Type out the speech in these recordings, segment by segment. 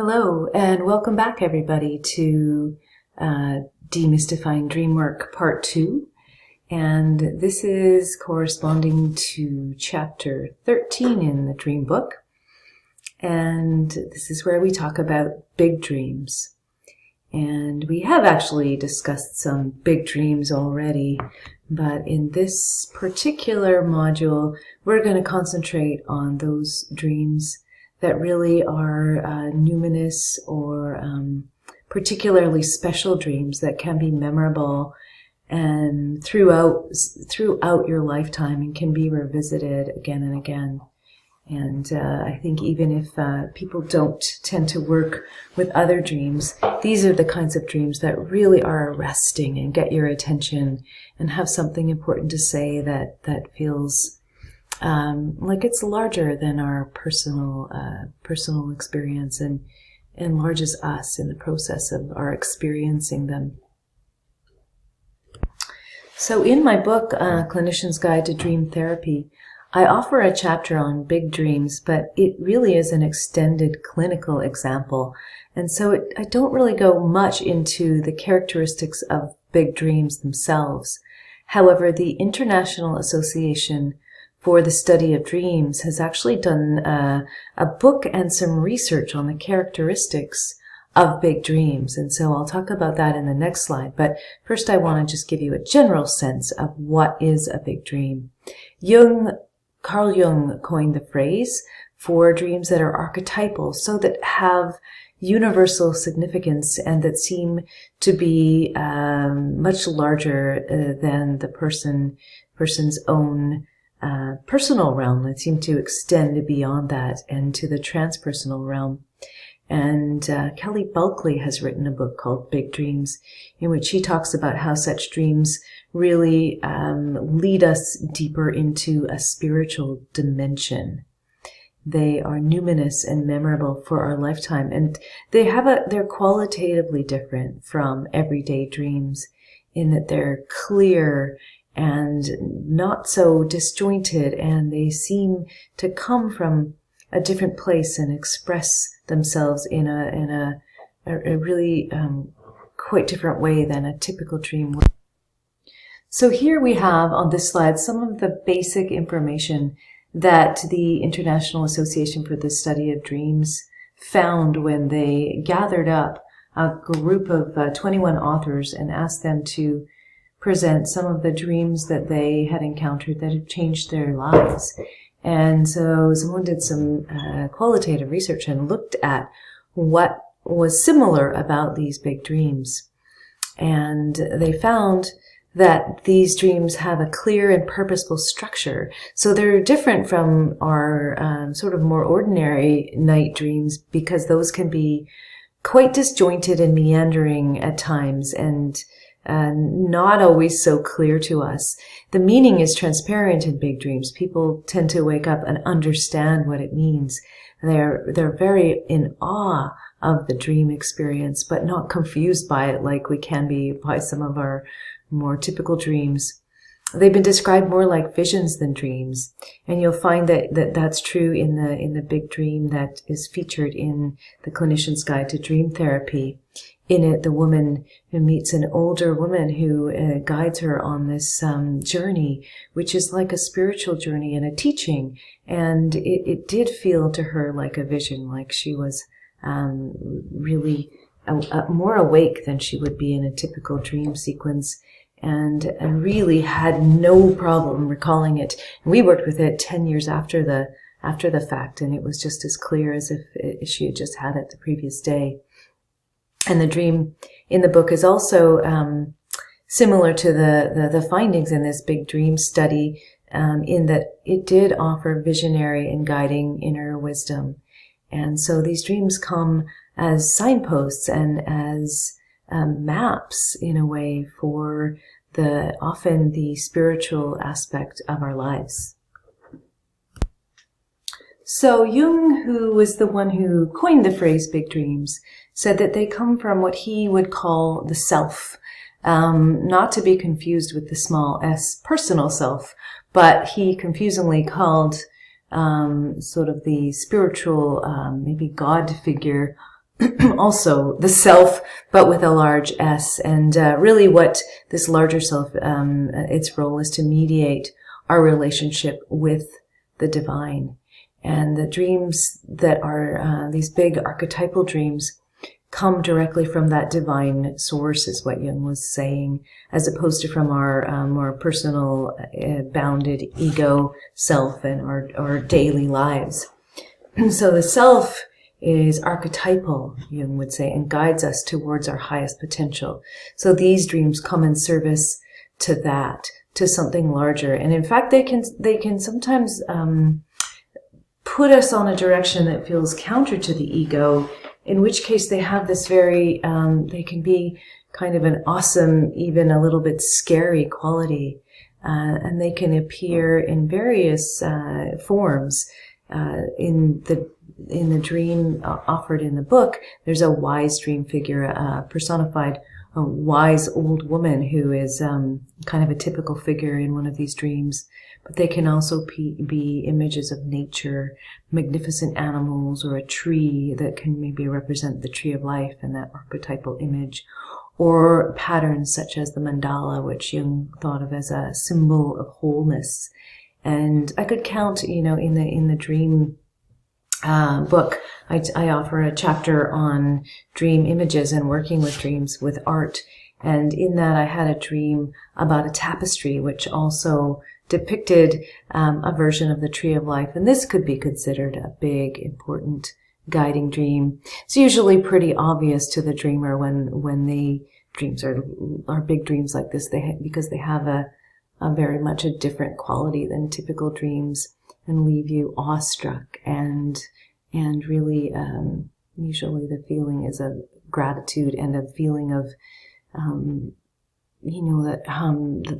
Hello, and welcome back, everybody, to Demystifying Dream Work Part 2. And this is corresponding to Chapter 13 in the Dream Book. And this is where we talk about big dreams. And we have actually discussed some big dreams already, but in this particular module, we're going to concentrate on those dreams that really are numinous or particularly special dreams that can be memorable and throughout your lifetime and can be revisited again and again. And I think even if people don't tend to work with other dreams, these are the kinds of dreams that really are arresting and get your attention and have something important to say that feels like it's larger than our personal experience and enlarges us in the process of our experiencing them. So in my book, Clinician's Guide to Dream Therapy, I offer a chapter on big dreams, but it really is an extended clinical example. And so I don't really go much into the characteristics of big dreams themselves. However, the International Association for the Study of Dreams has actually done a book and some research on the characteristics of big dreams. And so I'll talk about that in the next slide. But first I want to just give you a general sense of what is a big dream. Carl Jung coined the phrase for dreams that are archetypal, so that have universal significance and that seem to be much larger than the person's own personal realm, that seem to extend beyond that and to the transpersonal realm. And Kelly Bulkley has written a book called Big Dreams, in which he talks about how such dreams really lead us deeper into a spiritual dimension. They are numinous and memorable for our lifetime, and they're qualitatively different from everyday dreams in that they're clear and not so disjointed, and they seem to come from a different place and express themselves in a really quite different way than a typical dream would. So here we have on this slide some of the basic information that the International Association for the Study of Dreams found when they gathered up a group of 21 authors and asked them to present some of the dreams that they had encountered that had changed their lives. And so someone did some qualitative research and looked at what was similar about these big dreams. And they found that these dreams have a clear and purposeful structure. So they're different from our sort of more ordinary night dreams, because those can be quite disjointed and meandering at times and not always so clear to us. The meaning is transparent in big dreams. People tend to wake up and understand what it means. They're very in awe of the dream experience, but not confused by it like we can be by some of our more typical dreams. They've been described more like visions than dreams, and you'll find that's true in the big dream that is featured in the Clinician's Guide to Dream Therapy. In it, the woman who meets an older woman who guides her on this journey, which is like a spiritual journey and a teaching. And it did feel to her like a vision, like she was really more awake than she would be in a typical dream sequence, and really had no problem recalling it. And we worked with it 10 years after the fact, and it was just as clear as if she had just had it the previous day. And the dream in the book is also similar to the findings in this big dream study, in that it did offer visionary and guiding inner wisdom. And so these dreams come as signposts and as maps, in a way, for often the spiritual aspect of our lives. So Jung, who was the one who coined the phrase big dreams, said that they come from what he would call the self, not to be confused with the small s personal self, but he confusingly called sort of the spiritual, maybe God figure also the self, but with a large S. And really what this larger self, its role is to mediate our relationship with the divine. And the dreams that are these big archetypal dreams come directly from that divine source, is what Jung was saying, as opposed to from our more personal, bounded ego self and our daily lives. So the self is archetypal, Jung would say, and guides us towards our highest potential. So these dreams come in service to that, to something larger. And in fact, they can sometimes put us on a direction that feels counter to the ego, in which case they have this very, they can be kind of an awesome, even a little bit scary quality. And they can appear in various forms. In the dream offered in the book, there's a wise dream figure, personified, a wise old woman who is kind of a typical figure in one of these dreams. But they can also be images of nature, magnificent animals, or a tree that can maybe represent the tree of life in that archetypal image, or patterns such as the mandala, which Jung thought of as a symbol of wholeness. And I could count, in the dream book, I offer a chapter on dream images and working with dreams with art. And in that, I had a dream about a tapestry, which also depicted a version of the tree of life. And this could be considered a big, important guiding dream. It's usually pretty obvious to the dreamer when the dreams are big dreams like this, because they have a very much a different quality than typical dreams, and leave you awestruck and really usually the feeling is of gratitude and a feeling of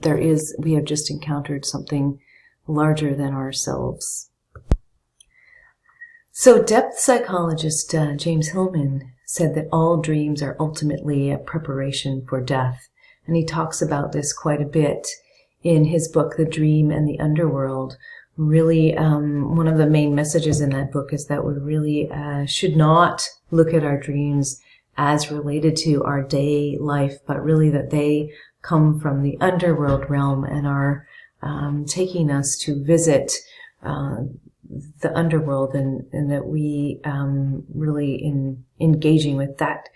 that we have just encountered something larger than ourselves. So depth psychologist James Hillman said that all dreams are ultimately a preparation for death, and he talks about this quite a bit in his book, The Dream and the Underworld. Really, one of the main messages in that book is that we really should not look at our dreams as related to our day life, but really that they come from the underworld realm and are taking us to visit the underworld, and that we really, in engaging with that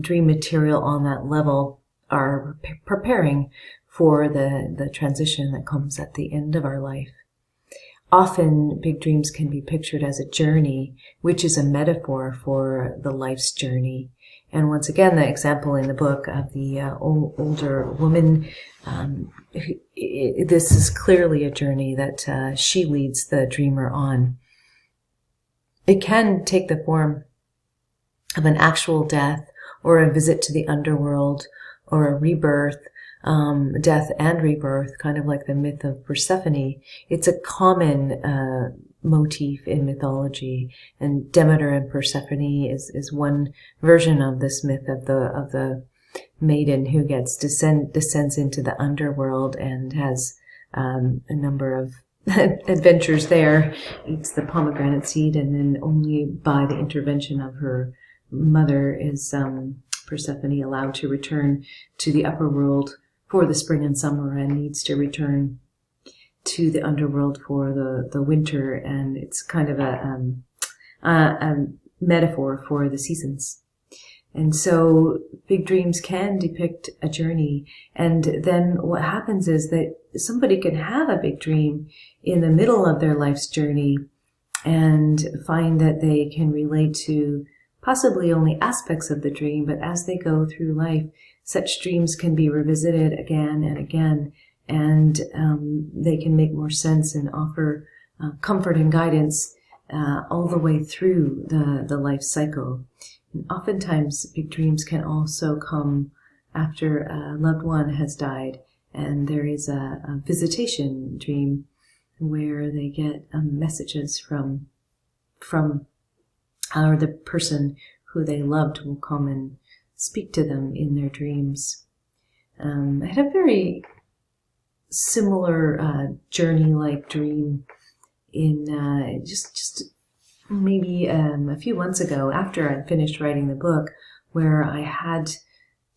dream material on that level, are preparing for the transition that comes at the end of our life. Often, big dreams can be pictured as a journey, which is a metaphor for the life's journey. And once again, the example in the book of the older woman, this is clearly a journey that she leads the dreamer on. It can take the form of an actual death, or a visit to the underworld, or a rebirth, death and rebirth, kind of like the myth of Persephone. It's a common motif in mythology, and Demeter and Persephone is one version of this myth of the maiden who descends into the underworld and has a number of adventures there, eats the pomegranate seed, and then only by the intervention of her mother is Persephone allowed to return to the upper world for the spring and summer, and needs to return to the underworld for the winter. And it's kind of a metaphor for the seasons. And so big dreams can depict a journey. And then what happens is that somebody can have a big dream in the middle of their life's journey and find that they can relate to possibly only aspects of the dream, but as they go through life, such dreams can be revisited again and again, and they can make more sense and offer comfort and guidance all the way through the life cycle. And oftentimes, big dreams can also come after a loved one has died, and there is a visitation dream where they get messages from or the person who they loved will come and speak to them in their dreams. I had a very similar journey-like dream in just maybe a few months ago, after I'd finished writing the book, where I had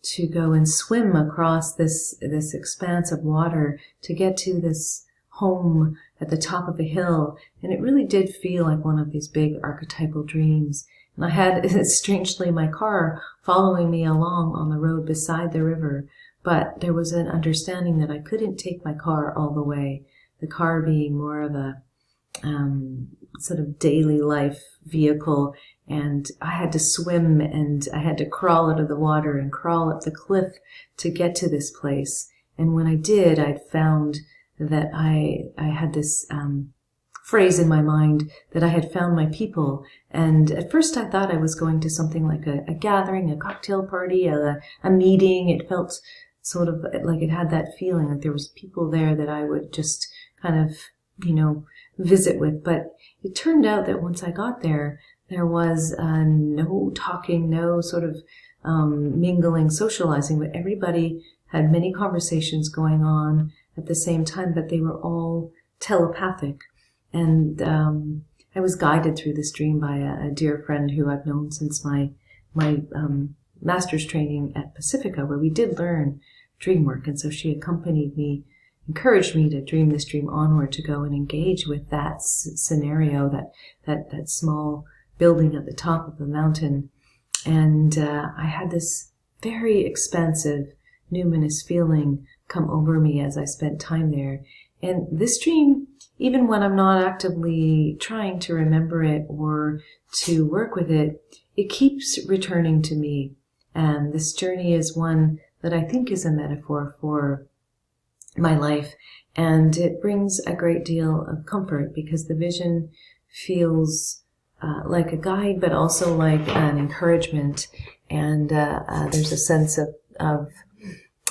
to go and swim across this expanse of water to get to this home at the top of a hill. And it really did feel like one of these big archetypal dreams. And I had, strangely, my car following me along on the road beside the river. But there was an understanding that I couldn't take my car all the way, the car being more of a sort of daily life vehicle, and I had to swim and I had to crawl out of the water and crawl up the cliff to get to this place. And when I did, I'd found that I had this phrase in my mind that I had found my people. And at first I thought I was going to something like a gathering, a cocktail party, a meeting. It felt sort of like it had that feeling, like there was people there that I would just kind of, visit with. But it turned out that once I got there, there was no talking, no sort of mingling, socializing, but everybody had many conversations going on at the same time, but they were all telepathic. And I was guided through this dream by a dear friend who I've known since my master's training at Pacifica, where we did learn dream work. And so she accompanied me, encouraged me to dream this dream onward, to go and engage with that scenario, that small building at the top of the mountain. And I had this very expansive, numinous feeling come over me as I spent time there. And this dream, even when I'm not actively trying to remember it or to work with it, it keeps returning to me. And this journey is one that I think is a metaphor for my life. And it brings a great deal of comfort, because the vision feels like a guide, but also like an encouragement. And there's a sense of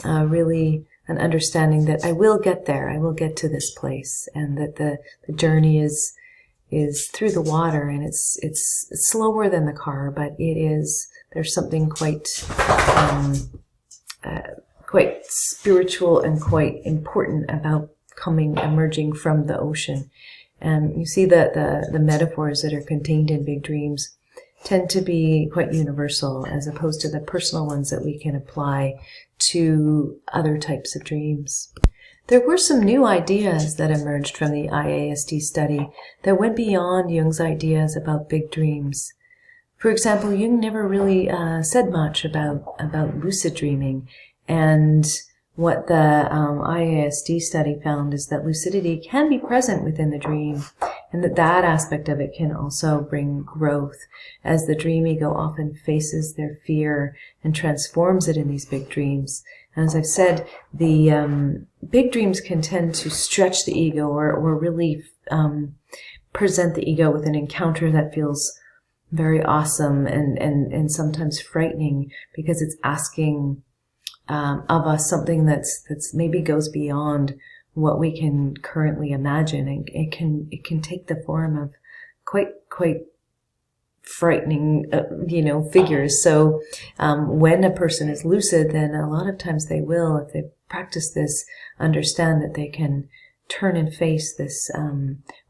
really an understanding that I will get there. I will get to this place, and that the journey is through the water, and it's slower than the car, but there's something quite spiritual and quite important about emerging from the ocean. And you see that the metaphors that are contained in Big Dreams tend to be quite universal, as opposed to the personal ones that we can apply to other types of dreams. There were some new ideas that emerged from the IASD study that went beyond Jung's ideas about big dreams. For example, Jung never really said much about lucid dreaming, and what the IASD study found is that lucidity can be present within the dream, and that aspect of it can also bring growth, as the dream ego often faces their fear and transforms it in these big dreams. And as I've said, the big dreams can tend to stretch the ego, or really present the ego with an encounter that feels very awesome and sometimes frightening, because it's asking of us something that's maybe goes beyond what we can currently imagine. And it can take the form of quite frightening, figures. So when a person is lucid, then a lot of times they will, if they practice this, understand that they can turn and face this,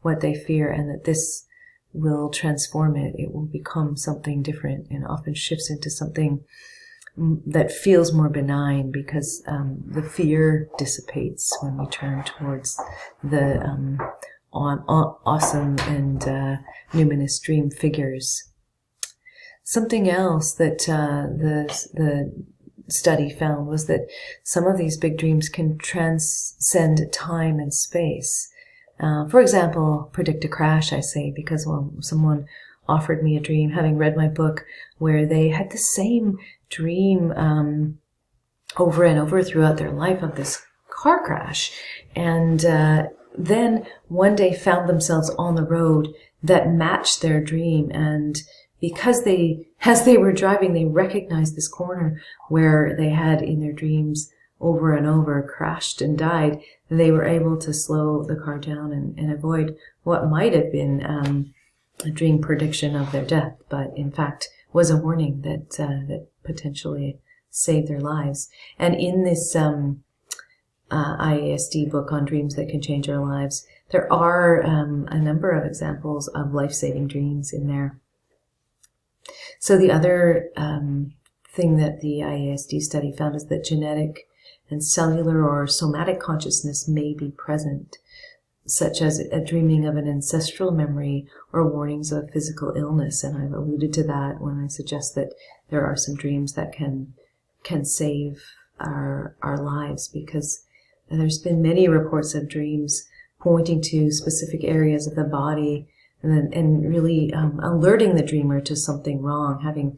what they fear, and that this will transform it. It will become something different, and often shifts into something that feels more benign, because the fear dissipates when we turn towards the awesome and numinous dream figures. Something else that the study found was that some of these big dreams can transcend time and space. For example, predict a crash, I say, because someone offered me a dream, having read my book, where they had the same dream over and over throughout their life of this car crash, and then one day found themselves on the road that matched their dream. And because as they were driving, they recognized this corner where they had in their dreams over and over crashed and died, they were able to slow the car down and avoid what might have been a dream prediction of their death, but in fact was a warning that potentially saved their lives. And in this IASD book on dreams that can change our lives, there are a number of examples of life-saving dreams in there. So the other thing that the IASD study found is that genetic and cellular or somatic consciousness may be present, such as a dreaming of an ancestral memory or warnings of physical illness. And I've alluded to that when I suggest that there are some dreams that can save our lives, because there's been many reports of dreams pointing to specific areas of the body and really alerting the dreamer to something wrong, having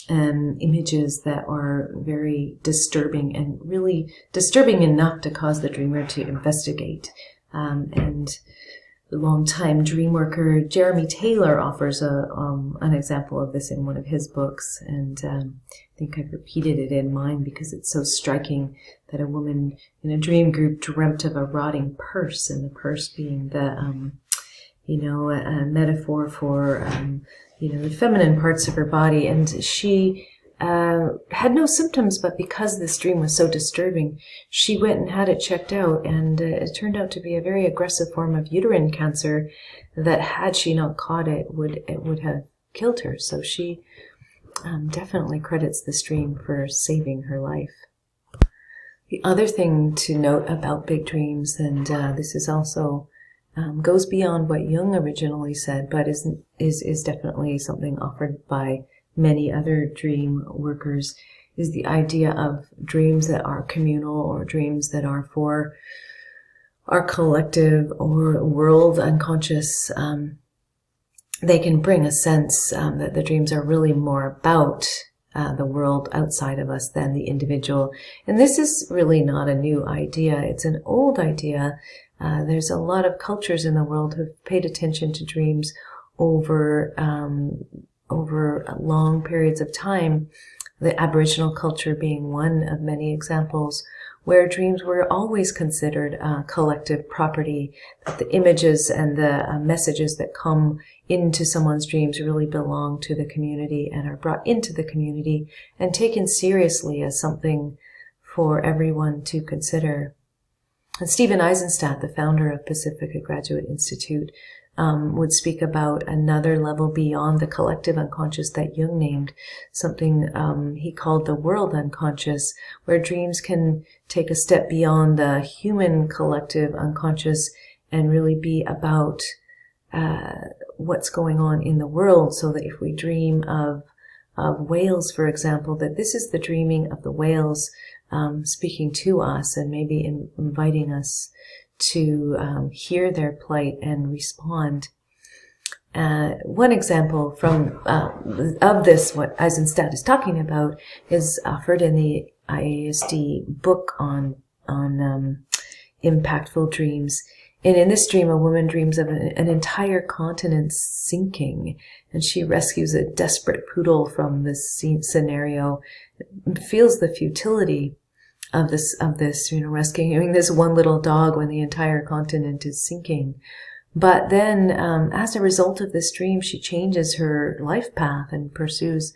images that are very disturbing and really disturbing enough to cause the dreamer to investigate. And the longtime dream worker Jeremy Taylor offers an example of this in one of his books, and I think I've repeated it in mine because it's so striking that a woman in a dream group dreamt of a rotting purse, and the purse being the a metaphor for the feminine parts of her body, and she had no symptoms, but because this dream was so disturbing, she went and had it checked out, and it turned out to be a very aggressive form of uterine cancer that, had she not caught it, would have killed her. So she definitely credits this dream for saving her life. The other thing to note about big dreams, and this is also goes beyond what Jung originally said, but is definitely something offered by many other dream workers, is the idea of dreams that are communal, or dreams that are for our collective or world unconscious. They can bring a sense that the dreams are really more about the world outside of us than the individual. And this is really not a new idea. It's an old idea. There's a lot of cultures in the world who've paid attention to dreams over long periods of time, the Aboriginal culture being one of many examples, where dreams were always considered collective property, that the images and the messages that come into someone's dreams really belong to the community and are brought into the community and taken seriously as something for everyone to consider. And Stephen Eisenstadt, the founder of Pacifica Graduate Institute, would speak about another level beyond the collective unconscious that Jung named, something he called the world unconscious, where dreams can take a step beyond the human collective unconscious and really be about what's going on in the world. So that if we dream of whales, for example, that this is the dreaming of the whales speaking to us and maybe inviting us to hear their plight and respond. One example of this, what Eisenstadt is talking about, is offered in the IASD book on impactful dreams. And in this dream, a woman dreams of an entire continent sinking, and she rescues a desperate poodle from this scenario, feels the futility of this, rescuing this one little dog when the entire continent is sinking. But then, as a result of this dream, she changes her life path and pursues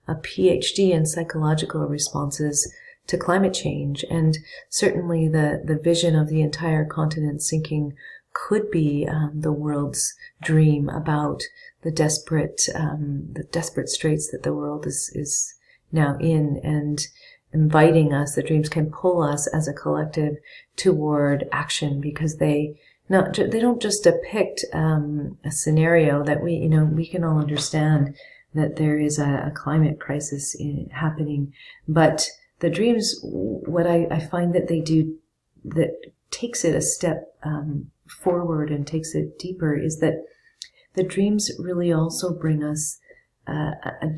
a PhD in psychological responses to climate change. And certainly the vision of the entire continent sinking could be the world's dream about the desperate straits that the world is now in, and inviting us. The dreams can pull us as a collective toward action, because they don't just depict a scenario that we can all understand, that there is a climate crisis happening, but the dreams, what I find that they do that takes it a step forward and takes it deeper, is that the dreams really also bring us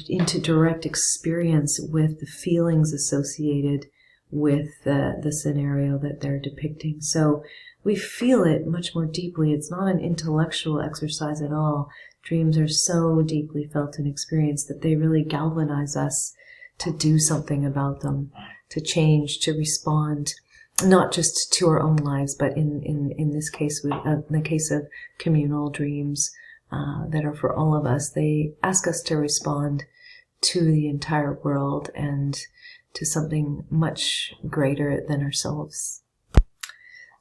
into direct experience with the feelings associated with the scenario that they're depicting. So we feel it much more deeply. It's not an intellectual exercise at all. Dreams are so deeply felt and experienced that they really galvanize us to do something about them, to change, to respond, not just to our own lives, but in this case, in the case of communal dreams that are for all of us, they ask us to respond to the entire world and to something much greater than ourselves.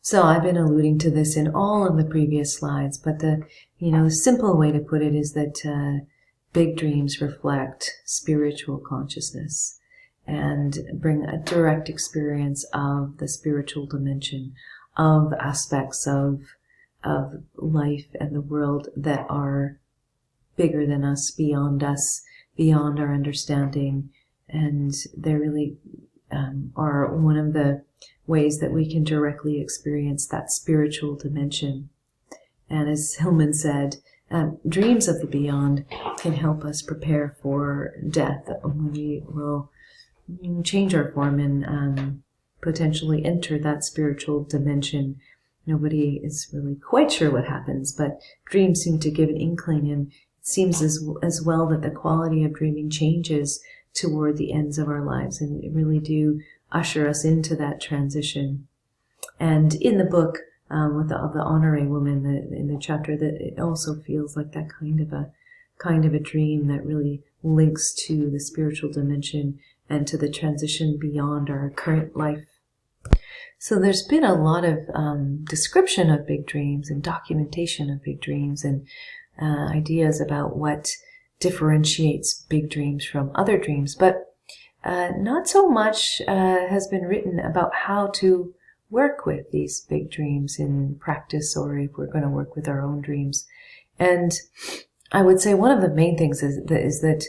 So I've been alluding to this in all of the previous slides, but the simple way to put it is that big dreams reflect spiritual consciousness and bring a direct experience of the spiritual dimension, of aspects of life and the world that are bigger than us, beyond our understanding, and they really are one of the ways that we can directly experience that spiritual dimension. And as Hillman said, dreams of the beyond can help us prepare for death, when we will change our form and potentially enter that spiritual dimension. Nobody is really quite sure what happens, but dreams seem to give an inkling, and it seems as well that the quality of dreaming changes toward the ends of our lives, and it really do usher us into that transition. And in the book, with the honorary woman, in the chapter, that it also feels like that kind of a dream that really links to the spiritual dimension and to the transition beyond our current life. So there's been a lot of description of big dreams and documentation of big dreams and ideas about what differentiates big dreams from other dreams, but not so much has been written about how to work with these big dreams in practice, or if we're going to work with our own dreams. And I would say one of the main things is that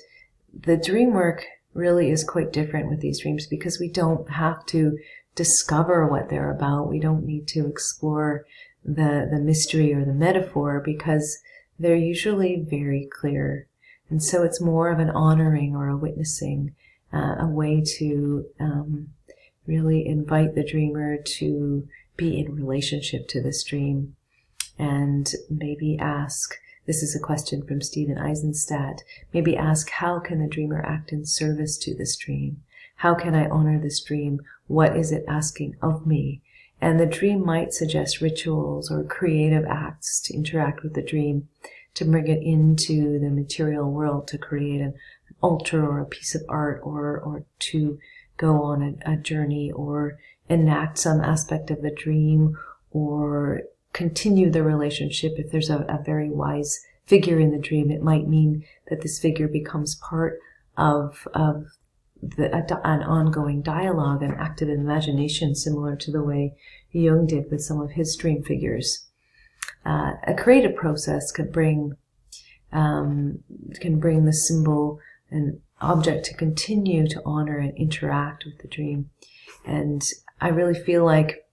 the dream work really is quite different with these dreams, because we don't have to discover what they're about. We don't need to explore the mystery or the metaphor, because they're usually very clear. And so it's more of an honoring or a witnessing, a way to really invite the dreamer to be in relationship to this dream, and maybe ask, this is a question from Stephen Eisenstadt, maybe ask, how can the dreamer act in service to this dream? How can I honor this dream? What is it asking of me? And the dream might suggest rituals or creative acts to interact with the dream, to bring it into the material world, to create an altar or a piece of art, or to go on a journey, or enact some aspect of the dream, or continue the relationship. If there's a very wise figure in the dream, it might mean that this figure becomes part of an ongoing dialogue, an active imagination, similar to the way Jung did with some of his dream figures. A creative process can bring the symbol and object to continue to honor and interact with the dream. And I really feel like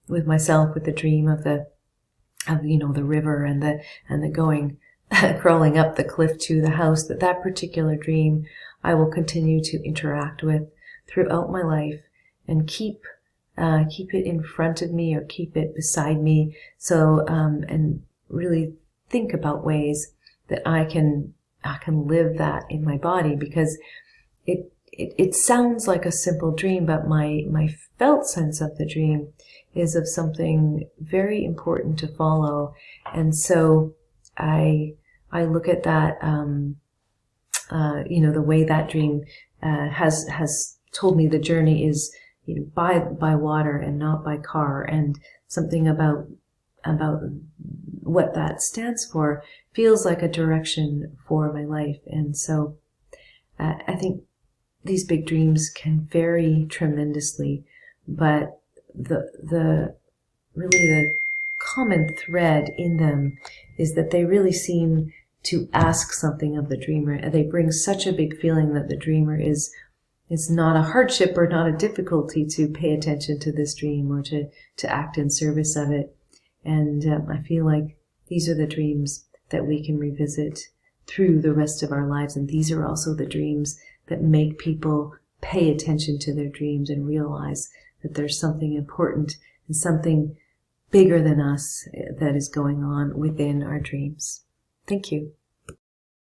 with myself, with the dream of the river and the going crawling up the cliff to the house, that particular dream I will continue to interact with throughout my life, and keep it in front of me, or keep it beside me. So and really think about ways that I can live that in my body, because it sounds like a simple dream, but my felt sense of the dream is of something very important to follow. And so I look at that, the way that dream has told me the journey is, by water and not by car, and something about what that stands for feels like a direction for my life. And so I think these big dreams can vary tremendously, but the common thread in them is that they really seem to ask something of the dreamer. They bring such a big feeling that the dreamer is not a hardship or not a difficulty to pay attention to this dream, or to act in service of it. And I feel like these are the dreams that we can revisit through the rest of our lives. And these are also the dreams that make people pay attention to their dreams and realize that there's something important and something bigger than us that is going on within our dreams. Thank you.